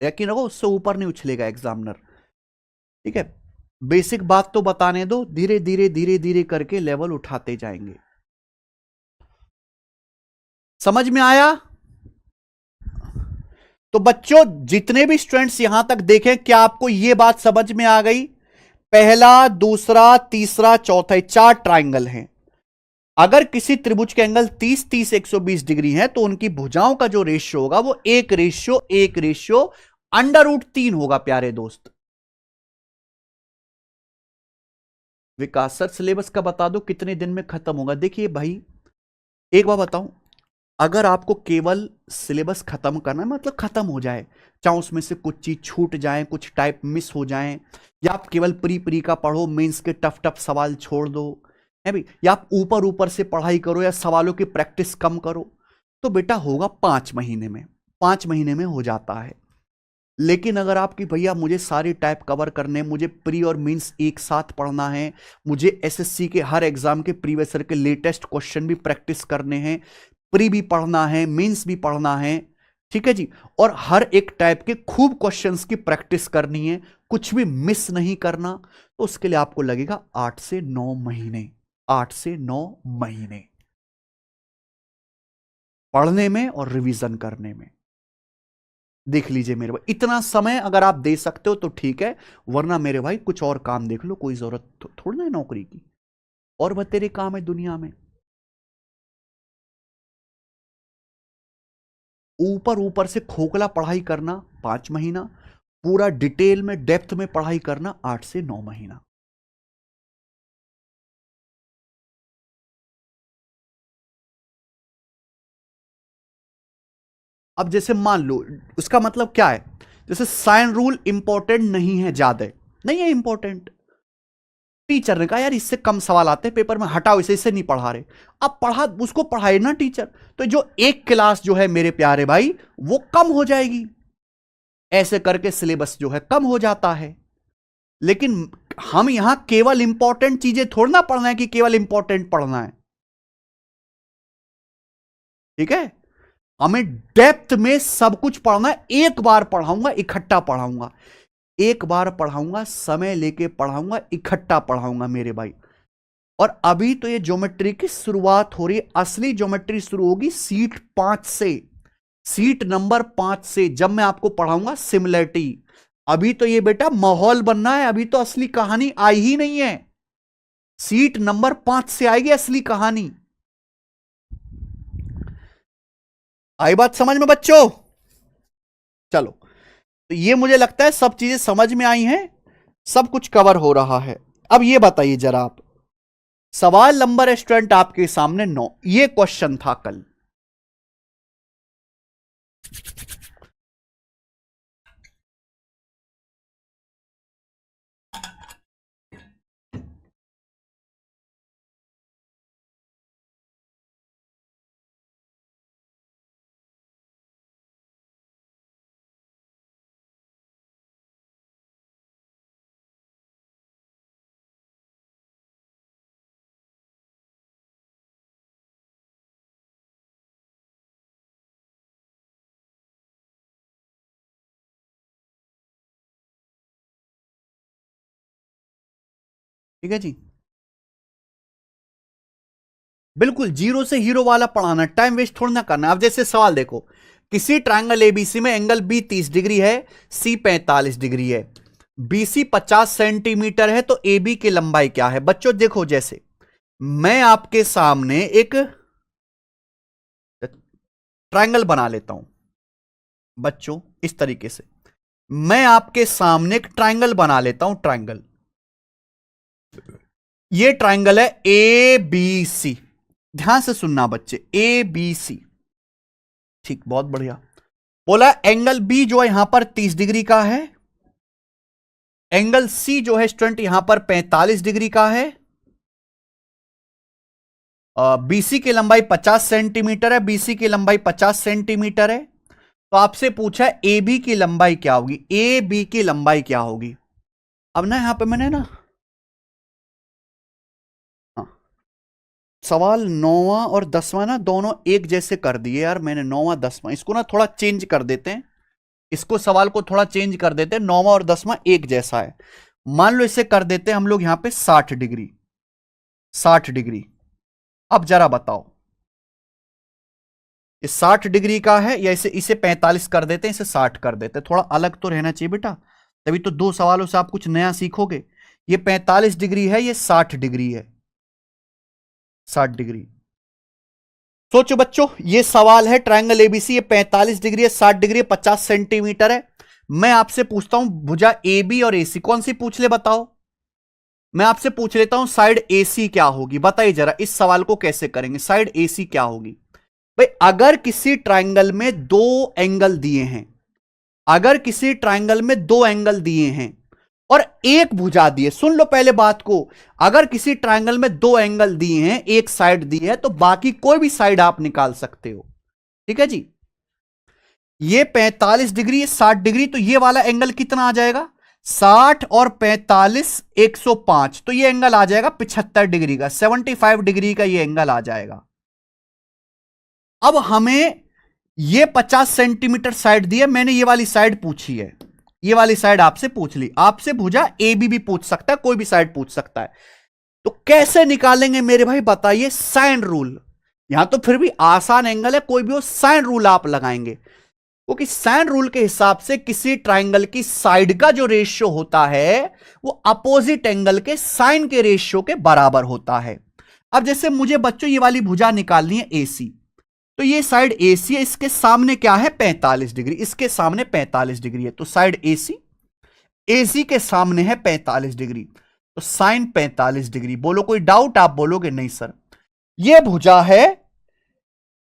यकीन रखो, उससे ऊपर नहीं उछलेगा एग्जामिनर। ठीक है, बेसिक बात तो बताने दो, धीरे धीरे धीरे धीरे करके लेवल उठाते जाएंगे। समझ में आया? तो बच्चों जितने भी स्टूडेंट्स यहां तक देखें, क्या आपको यह बात समझ में आ गई? पहला, दूसरा, तीसरा, चौथा, 4 ट्राइंगल हैं। अगर किसी त्रिभुज के एंगल 30 30 120 डिग्री है, तो उनकी भुजाओं का जो रेशियो होगा वो 1:1:√3 होगा प्यारे दोस्त। विकास सर सिलेबस का बता दो कितने दिन में खत्म होगा। देखिए भाई, एक बार बताऊं, अगर आपको केवल सिलेबस खत्म करना है, मतलब खत्म हो जाए, चाहे उसमें से कुछ चीज छूट जाए, कुछ टाइप मिस हो जाए, या आप केवल प्री का पढ़ो, मेंस के टफ टफ सवाल छोड़ दो है भी, या आप ऊपर ऊपर से पढ़ाई करो, या सवालों की प्रैक्टिस कम करो, तो बेटा होगा 5 महीने में, 5 महीने में हो जाता है। लेकिन अगर आपकी भैया मुझे सारी टाइप कवर करने, मुझे प्री और मींस एक साथ पढ़ना है, मुझे एसएससी के हर एग्जाम के प्रीवियस ईयर के लेटेस्ट क्वेश्चन भी प्रैक्टिस करने हैं, प्री भी पढ़ना है, मींस भी पढ़ना है, ठीक है जी, और हर एक टाइप के खूब क्वेश्चंस की प्रैक्टिस करनी है, कुछ भी मिस नहीं करना, तो उसके लिए आपको लगेगा 8 से 9 महीने, 8 से 9 महीने पढ़ने में और रिवीजन करने में। देख लीजिए मेरे भाई, इतना समय अगर आप दे सकते हो तो ठीक है, वरना मेरे भाई कुछ और काम देख लो, कोई जरूरत थोड़ी ना है नौकरी की, और बतेरे काम है दुनिया में। ऊपर ऊपर से खोखला पढ़ाई करना 5 महीना, पूरा डिटेल में डेप्थ में पढ़ाई करना 8 से 9 महीना। अब जैसे मान लो, उसका मतलब क्या है, जैसे साइन रूल इंपॉर्टेंट नहीं है, ज्यादा नहीं है इंपॉर्टेंट, टीचर ने कहा यार इससे कम सवाल आते हैं पेपर में, हटाओ इसे, इससे नहीं पढ़ा रहे, अब पढ़ा उसको पढ़ाए ना टीचर, तो जो एक क्लास जो है मेरे प्यारे भाई वो कम हो जाएगी, ऐसे करके सिलेबस जो है कम हो जाता है। लेकिन हम यहां केवल इंपॉर्टेंट चीजें थोड़ा ना पढ़ना है कि केवल इंपॉर्टेंट पढ़ना है, ठीक है। हमें डेप्थ में सब कुछ पढ़ना है। एक बार पढ़ाऊंगा, इकट्ठा पढ़ाऊंगा, एक बार पढ़ाऊंगा, समय लेके पढ़ाऊंगा, इकट्ठा पढ़ाऊंगा मेरे भाई। और अभी तो ये ज्योमेट्री की शुरुआत हो रही है। असली ज्योमेट्री शुरू होगी सीट 5 से, सीट नंबर 5 से, जब मैं आपको पढ़ाऊंगा सिमिलरिटी। अभी तो ये बेटा माहौल बनना है, अभी तो असली कहानी आई ही नहीं है। सीट नंबर 5 से आएगी असली कहानी। आई बात समझ में बच्चों? चलो, तो ये मुझे लगता है सब चीजें समझ में आई हैं, सब कुछ कवर हो रहा है। अब ये बताइए जरा आप, सवाल नंबर स्टूडेंट आपके सामने 9, ये क्वेश्चन था कल। ठीक है जी, बिल्कुल जीरो से हीरो वाला पढ़ाना, टाइम वेस्ट थोड़ा ना करना। अब जैसे सवाल देखो, किसी ट्रायंगल एबीसी में एंगल बी 30 डिग्री है, सी 45 डिग्री है, बीसी 50 सेंटीमीटर है, तो एबी की लंबाई क्या है? बच्चों देखो, जैसे मैं आपके सामने एक ट्रायंगल बना लेता हूं बच्चों, इस तरीके से मैं आपके सामने एक ट्रायंगल बना लेता हूं, ट्रायंगल, ये ट्रायंगल है ए बी सी। ध्यान से सुनना बच्चे, ए बी सी, ठीक, बहुत बढ़िया। बोला एंगल बी जो है यहां पर 30 डिग्री का है, एंगल सी जो है स्टूडेंट यहां पर 45 डिग्री का है, बीसी की लंबाई 50 सेंटीमीटर है, बीसी की लंबाई 50 सेंटीमीटर है। तो आपसे पूछा ए बी की लंबाई क्या होगी, ए बी की लंबाई क्या होगी? अब ना यहां पे मैंने ना, हाँ, सवाल 9वां और 10वां ना दोनों एक जैसे कर दिए यार मैंने, 9वां 10वां, इसको ना थोड़ा चेंज कर देते हैं, इसको सवाल को थोड़ा चेंज कर देते हैं। 9वां और 10वां एक जैसा है, मान लो इसे कर देते हैं हम लोग यहां पे 60 डिग्री, 60 डिग्री। अब जरा बताओ, ये 60 डिग्री का है, या इसे 45 कर देते हैं, इसे 60 कर देते हैं, थोड़ा अलग तो रहना चाहिए बेटा, तभी तो दो सवालों से आप कुछ नया सीखोगे। ये 45 डिग्री है, ये 60 डिग्री है, 60 डिग्री। सोचो बच्चों, ये सवाल है ट्रायंगल एबीसी, ये 45 डिग्री है, 60 डिग्री है, 50 सेंटीमीटर है। मैं आपसे पूछता हूं भुजा ए बी और एसी कौन सी पूछ ले बताओ। मैं आपसे पूछ लेता हूं साइड एसी क्या होगी, बताइए जरा, इस सवाल को कैसे करेंगे, साइड एसी क्या होगी? भाई अगर किसी ट्रायंगल में दो एंगल दिए हैं, अगर किसी ट्रायंगल में दो एंगल दिए हैं और एक भुजा दिए, सुन लो पहले बात को, अगर किसी ट्रायंगल में दो एंगल दिए हैं, एक साइड दी है, तो बाकी कोई भी साइड आप निकाल सकते हो। ठीक है जी, ये 45 डिग्री 60 डिग्री, तो ये वाला एंगल कितना आ जाएगा? 60 और 45 105, तो ये एंगल आ जाएगा 75 डिग्री का, 75 डिग्री का ये एंगल आ जाएगा। अब हमें ये 50 सेंटीमीटर साइड दी है, मैंने ये वाली साइड पूछी है, ये वाली साइड आपसे पूछ ली, आपसे भुजा ए बी भी पूछ सकता है, कोई भी साइड पूछ सकता है। तो कैसे निकालेंगे मेरे भाई बताइए? साइन रूल, यहां तो फिर भी आसान एंगल है, कोई भी हो साइन रूल आप लगाएंगे, क्योंकि साइन रूल के हिसाब से किसी ट्रायंगल की साइड का जो रेशियो होता है वो अपोजिट एंगल के साइन के रेशियो के बराबर होता है। अब जैसे मुझे बच्चों ये वाली भुजा निकालनी है एसी, तो ये साइड एसी है, इसके सामने क्या है? 45 डिग्री, इसके सामने 45 डिग्री है, तो साइड एसी, एसी के सामने है 45 डिग्री, तो साइन 45 डिग्री। बोलो कोई डाउट? आप बोलोगे नहीं सर। ये भुजा है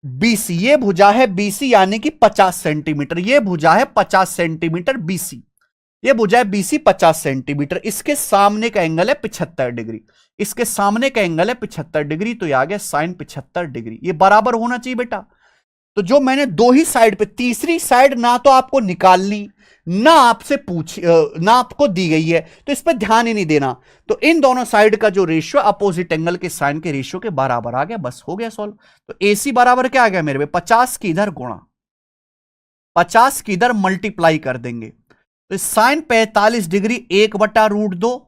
बीसी, ये भुजा है बीसी यानी कि 50 सेंटीमीटर, ये भुजा है 50 सेंटीमीटर बीसी, ये भुजा है बीसी 50 सेंटीमीटर, इसके सामने का एंगल है 75 डिग्री, इसके सामने का एंगल है 75 डिग्री, तो ये आ गया साइन 75 डिग्री। ये बराबर होना चाहिए बेटा, तो जो मैंने दो ही साइड पे, तीसरी साइड ना तो आपको निकालनी, ना आपसे ना आपको दी गई है, तो इस पर ध्यान ही नहीं देना। तो इन दोनों साइड का जो रेशियो अपोजिट एंगल के साइन के रेशियो के बराबर आ गया, बस हो गया सॉल्व। तो AC बराबर क्या आ गया मेरे पे, 50 की इधर गुणा 50 की इधर मल्टीप्लाई कर देंगे, तो साइन 45 डिग्री 1/√2।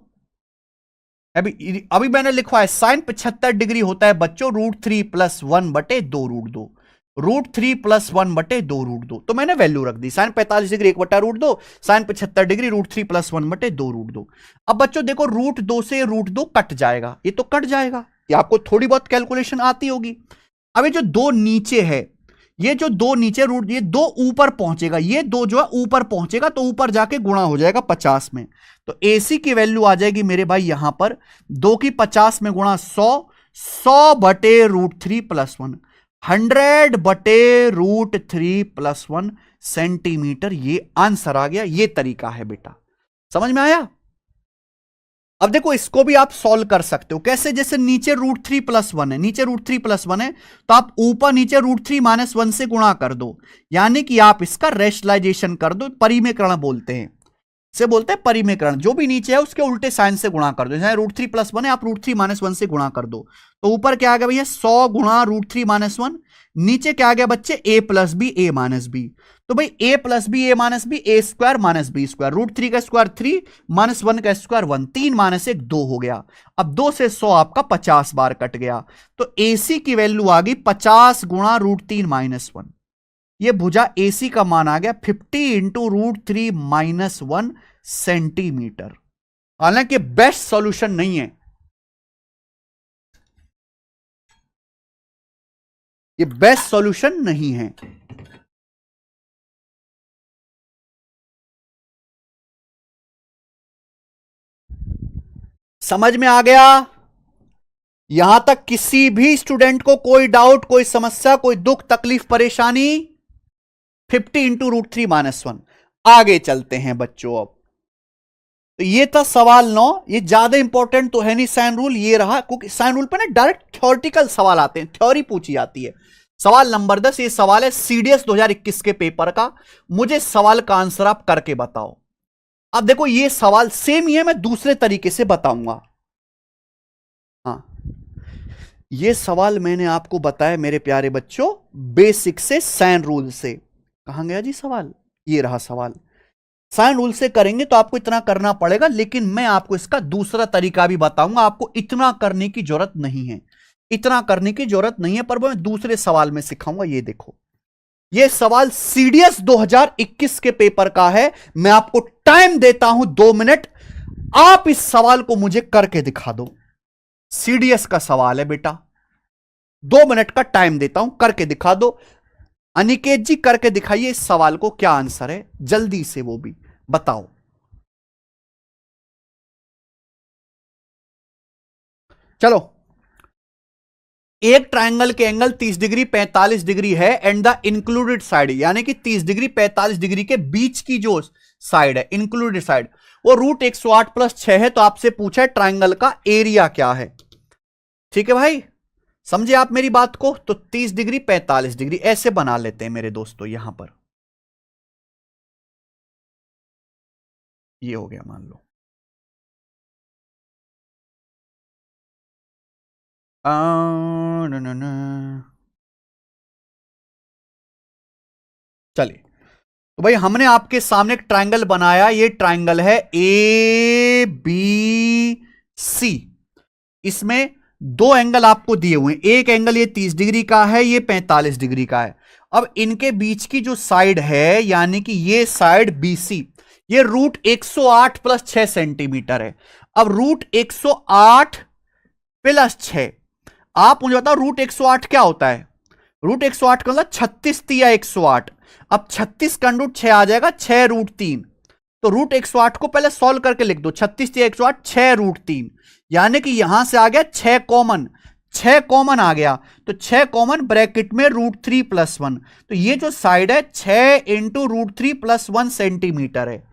अभी मैंने लिखवा है साइन 75 डिग्री होता है बच्चों √3 + 1/2√2, √3 + 1/2√2। तो मैंने वैल्यू रख दी, साइन 45 डिग्री 1/√2, साइन 75 डिग्री √3 + 1/2√2। अब बच्चों देखो √2 से √2 कट जाएगा, ये तो कट जाएगा, ये आपको थोड़ी बहुत कैलकुलेशन आती होगी। अब ये जो दो नीचे है, ये जो दो नीचे ये दो ऊपर पहुंचेगा, ये दो जो है ऊपर पहुंचेगा, तो ऊपर जाके गुणा हो जाएगा 50 में। तो AC की वैल्यू आ जाएगी मेरे भाई यहां पर 2 की 50 में गुणा 100, 100/√3 + 1, 100/√3 + 1 सेंटीमीटर। ये आंसर आ गया, ये तरीका है बेटा, समझ में आया। अब देखो इसको भी आप सॉल्व कर सकते हो कैसे, जैसे नीचे √3 + 1 है, नीचे √3 + 1 है, तो आप ऊपर नीचे √3 - 1 से गुणा कर दो, यानी कि आप इसका रेशनलाइजेशन कर दो, परिमेकरण बोलते हैं, से बोलते हैं परिमेकरण। जो भी नीचे है उसके उल्टे साइन से गुणा कर दो, जैसे √3 + 1 है, आप √3 - 1 से गुणा कर दो, तो ऊपर क्या आ गया भैया 100 गुणा √3 - 1, नीचे क्या आ गया बच्चे a + b a - b। तो भाई a + b a - b a² - b², √3 का स्क्वायर 3 -1 का स्क्वायर 1, 3 - 1 2 हो गया। अब 2 से 100 आपका 50 बार कट गया, तो AC की वैल्यू आ गई 50 गुणा √3 - 1। ये भुजा AC का मान आ गया 50 × √3 - 1 सेंटीमीटर। हालांकि बेस्ट सॉल्यूशन नहीं है, ये बेस्ट सॉल्यूशन नहीं है। समझ में आ गया? यहां तक किसी भी स्टूडेंट को कोई डाउट, कोई समस्या, कोई दुख तकलीफ परेशानी? 50 × √3 - 1। आगे चलते हैं बच्चों। अब तो ये था सवाल 9, ये ज्यादा इंपॉर्टेंट तो है नहीं साइन रूल, ये रहा, क्योंकि साइन रूल पे ना डायरेक्ट थ्योरेटिकल सवाल आते हैं, थ्योरी पूछी जाती है। सवाल नंबर 10, ये सवाल है CDS 2021 के पेपर का, मुझे सवाल का आंसर आप करके बताओ। अब देखो ये सवाल सेम ही है, मैं दूसरे तरीके से बताऊंगा। हाँ, ये सवाल मैंने आपको बताया मेरे प्यारे बच्चों बेसिक से, साइन रूल से। कहां गया जी सवाल, ये रहा सवाल। साइन रूल से करेंगे तो आपको इतना करना पड़ेगा, लेकिन मैं आपको इसका दूसरा तरीका भी बताऊंगा, आपको इतना करने की जरूरत नहीं है, इतना करने की जरूरत नहीं है, पर मैं दूसरे सवाल में सिखाऊंगा। ये देखो, ये सवाल CDS 2021 के पेपर का है, मैं आपको टाइम देता हूं 2 मिनट, आप इस सवाल को मुझे करके दिखा दो। CDS का सवाल है बेटा, 2 मिनट का टाइम देता हूं, करके दिखा दो। अनिकेत जी करके दिखाइए इस सवाल को, क्या आंसर है जल्दी से, वो भी बताओ। चलो, एक ट्रायंगल के एंगल 30 डिग्री 45 डिग्री है, एंड द इंक्लूडेड साइड, यानी कि 30 डिग्री 45 डिग्री के बीच की जो साइड है, इंक्लूडेड साइड, वो √108 + 6 है। तो आपसे पूछा है ट्रायंगल का एरिया क्या है। ठीक है भाई, समझे आप मेरी बात को? तो 30 डिग्री 45 डिग्री ऐसे बना लेते हैं मेरे दोस्तों, यहां पर ये हो गया मान लो। चलिए, तो भाई हमने आपके सामने एक ट्रायंगल बनाया, ये ट्रायंगल है ABC। इसमें दो एंगल आपको दिए हुए हैं, एक एंगल ये 30 डिग्री का है, ये 45 डिग्री का है। अब इनके बीच की जो साइड है, यानी कि ये साइड BC, ये √108 + 6 सेंटीमीटर है। अब √108 + 6, आप मुझे बताओ √108 क्या होता है? √108 का मतलब 36 या 108। अब 36 का √6 आ जाएगा 6√3, तो √108 को पहले सॉल्व करके लिख दो, 36 या 108 6√3, यानी कि यहां से आ गया 6 कॉमन, 6 कॉमन आ गया, तो 6 कॉमन ब्रैकेट में √3 + 1, तो ये जो साइड है 6 × √3 + 1 सेंटीमीटर है।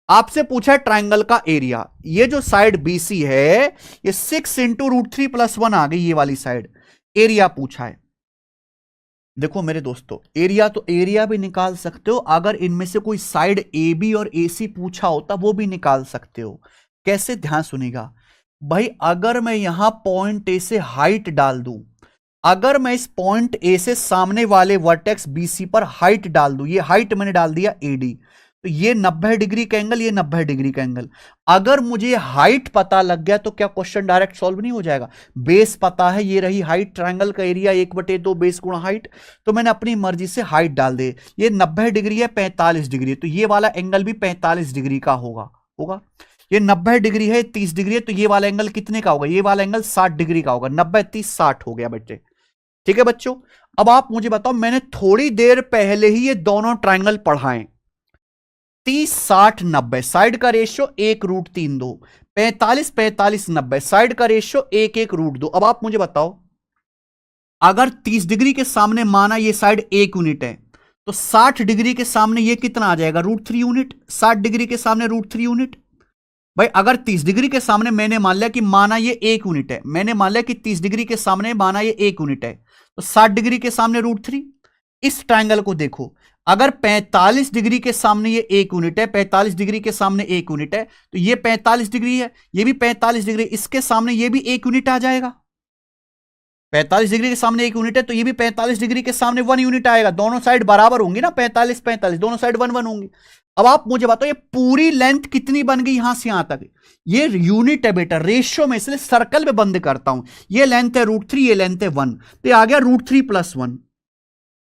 आपसे पूछा है ट्राइंगल का एरिया, ये जो साइड BC है ये 6 × √3 + 1 आ गई, ये वाली साइड एरिया पूछा है। देखो मेरे दोस्तों, एरिया तो एरिया भी निकाल सकते हो, अगर इनमें से कोई साइड ए बी और ए सी पूछा होता वो भी निकाल सकते हो। कैसे, ध्यान सुनिएगा भाई। अगर मैं यहां पॉइंट ए से हाइट डाल दूं, अगर मैं इस पॉइंट ए से सामने वाले वर्टेक्स बीसी पर हाइट डाल दूं, ये हाइट मैंने डाल दिया एडी, तो ये 90 डिग्री का एंगल, ये 90 डिग्री का एंगल। अगर मुझे हाइट पता लग गया तो क्या क्वेश्चन डायरेक्ट सॉल्व नहीं हो जाएगा? बेस पता है, ये रही हाइट, ट्रायंगल का एरिया 1/2 बेस गुणा हाइट, तो मैंने अपनी मर्जी से हाइट डाल दे। ये 90 डिग्री है, 45 डिग्री है, तो ये वाला एंगल भी 45 डिग्री का होगा। होगा, ये 90 डिग्री है, 30 डिग्री है, तो ये वाला एंगल कितने का होगा? ये वाला एंगल 60 डिग्री का होगा। 90 30 60 हो गया बच्चे। ठीक है बच्चों, अब आप मुझे बताओ, मैंने थोड़ी देर पहले ही ये दोनों ट्राइंगल पढ़ाए। 30 60 90, साइड का रेशियो 1√3 2। 45 45 90, साइड का रेशियो 1 1√2। अब आप मुझे बताओ, अगर 30 डिग्री के सामने माना ये साइड 1 यूनिट है, तो 60 डिग्री के सामने ये कितना आ जाएगा? √3 यूनिट। 60 डिग्री के सामने √3 यूनिट। भाई अगर 30 डिग्री के सामने मैंने मान लिया कि माना ये 1 यूनिट है, मैंने मान लिया कि 30 डिग्री के सामने माना ये 1 यूनिट है, तो 60 डिग्री के सामने √3। इस ट्रायंगल को देखो, अगर 45 डिग्री के सामने ये 1 यूनिट है, 45 डिग्री के सामने 1 यूनिट है, तो ये 45 डिग्री है, ये भी 45 डिग्री, इसके सामने ये भी 1 यूनिट आ जाएगा। 45 डिग्री के सामने 1 यूनिट है, तो ये भी 45 डिग्री के सामने 1 यूनिट आएगा। दोनों साइड बराबर होंगी ना, 45 45, दोनों साइड 1 1 होंगी। अब आप मुझे बताओ, ये पूरी लेंथ कितनी बन गई यहां से यहां तक? ये यूनिट है बेटा, रेशियो में, इसलिए सर्कल में बंद करता हूं। ये लेंथ है √3, ये लेंथ है 1, तो ये आ गया √3 + 1।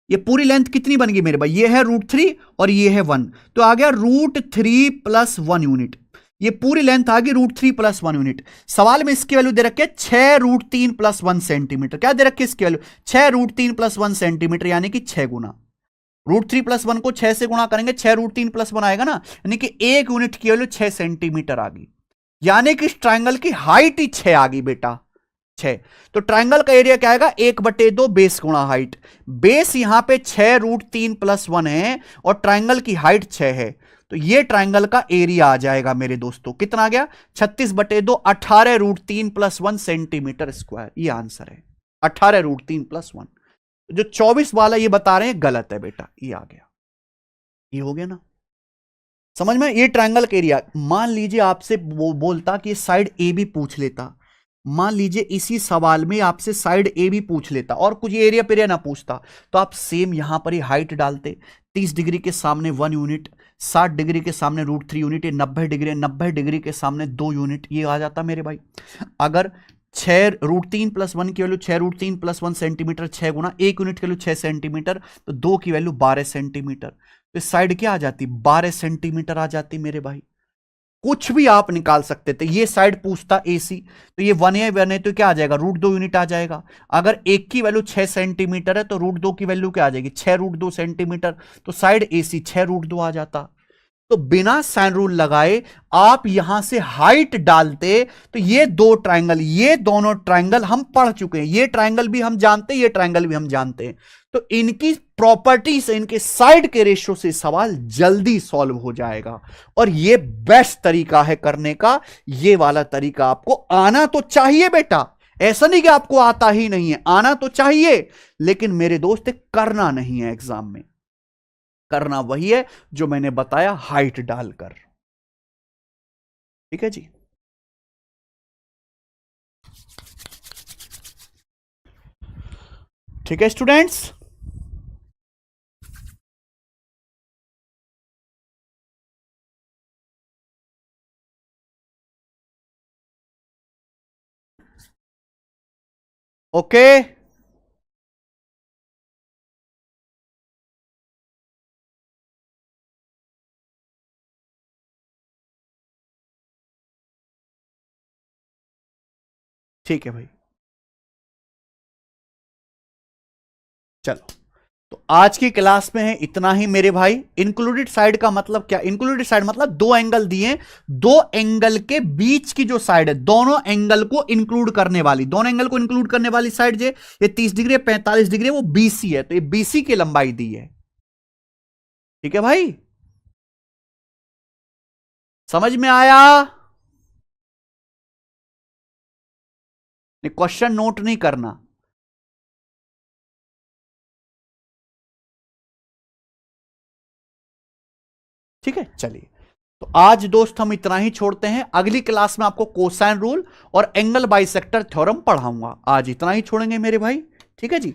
ये पूरी लेंथ कितनी बन गई मेरे भाई? ये है √3 और ये है 1, तो आ गया √3 + 1 यूनिट। ये पूरी लेंथ आ गई √3 + 1 यूनिट। सवाल में इसकी वैल्यू दे रखी है 6√3 + 1 सेंटीमीटर। क्या दे रखी है इसकी वैल्यू? 6√3 + 1 सेंटीमीटर, यानी कि 6 गुना। √3 + 1 को 6 से गुणा करेंगे, 6√3 + 1 आएगा ना, यानी कि 1 यूनिट की वैल्यू 6 सेंटीमीटर आ गई। यानी कि इस ट्राइंगल की हाइट ही 6 आ गई बेटा, 6। तो ट्राइंगल का एरिया क्या आएगा? 1/2 बेस गुणा हाइट। बेस यहां पे 6√3 + 1 है और ट्राइंगल की हाइट 6 है, तो ये ट्राइंगल का एरिया आ जाएगा मेरे दोस्तों। कितना आ गया? 36/2, 18√3 + 1 सेंटीमीटर स्क्वायर। ये आंसर है, 18√3 + 1। जो 24 वाला ये बता रहे हैं गलत है बेटा, ये आ गया। ये हो गया ना समझ में? ये ट्रायंगल का एरिया। मान लीजिए आपसे बोलता कि साइड ए बी पूछ लेता, मान लीजिए इसी सवाल में आपसे साइड ए बी पूछ लेता और कुछ एरिया पेरिया ना पूछता, तो आप सेम यहां पर ही हाइट डालते। 30 डिग्री के सामने 1 यूनिट, 60 डिग्री के सामने √3 यूनिट, 90 डिग्री, 90 डिग्री के सामने 2 यूनिट, ये आ जाता मेरे भाई। अगर 6√3 + 1 की वैल्यू 6√3 + 1 सेंटीमीटर, 6 गुना 1 यूनिट की वैल्यू 6 सेंटीमीटर, तो 2 की वैल्यू 12 सेंटीमीटर, तो इस साइड क्या आ जाती? 12 सेंटीमीटर आ जाती मेरे भाई। कुछ भी आप निकाल सकते थे। ये साइड पूछता एसी, तो ये 1 तो क्या आ जाएगा? √2 यूनिट आ जाएगा। अगर एक की वैल्यू 6 सेंटीमीटर है तो √2 की वैल्यू क्या आ जाएगी? 6√2 सेंटीमीटर, तो साइड एसी 6√2 आ जाता। तो बिना साइन रूल लगाए आप यहां से हाइट डालते, तो ये दो ट्रायंगल, ये दोनों ट्रायंगल हम पढ़ चुके हैं। ये ट्रायंगल भी हम जानते हैं, ये ट्रायंगल भी हम जानते हैं। तो इनकी प्रॉपर्टी से, इनके साइड के रेशियो से सवाल जल्दी सॉल्व हो जाएगा। और ये बेस्ट तरीका है करने का। ये वाला तरीका आपको आना तो चाहिए बेटा, ऐसा नहीं कि आपको आता ही नहीं है, आना तो चाहिए, लेकिन मेरे दोस्त करना नहीं है एग्जाम में। करना वही है जो मैंने बताया, हाइट डालकर। ठीक है जी। ठीक है स्टूडेंट्स। ओके, ठीक है भाई, चलो। तो आज की क्लास में है इतना ही मेरे भाई। इंक्लूडेड साइड का मतलब क्या? इंक्लूडेड साइड मतलब दो एंगल दिए, दो एंगल के बीच की जो साइड है, दोनों एंगल को इंक्लूड करने वाली, दोनों एंगल को इंक्लूड करने वाली साइड जो ये 30 डिग्री 45 डिग्री वो बीसी है, तो ये बीसी की लंबाई दी है। ठीक है भाई, समझ में आया? क्वेश्चन नोट नहीं करना। ठीक है, चलिए तो आज दोस्त हम इतना ही छोड़ते हैं। अगली क्लास में आपको कोसाइन रूल और एंगल बाइसेक्टर थ्योरम पढ़ाऊंगा। आज इतना ही छोड़ेंगे मेरे भाई, ठीक है जी।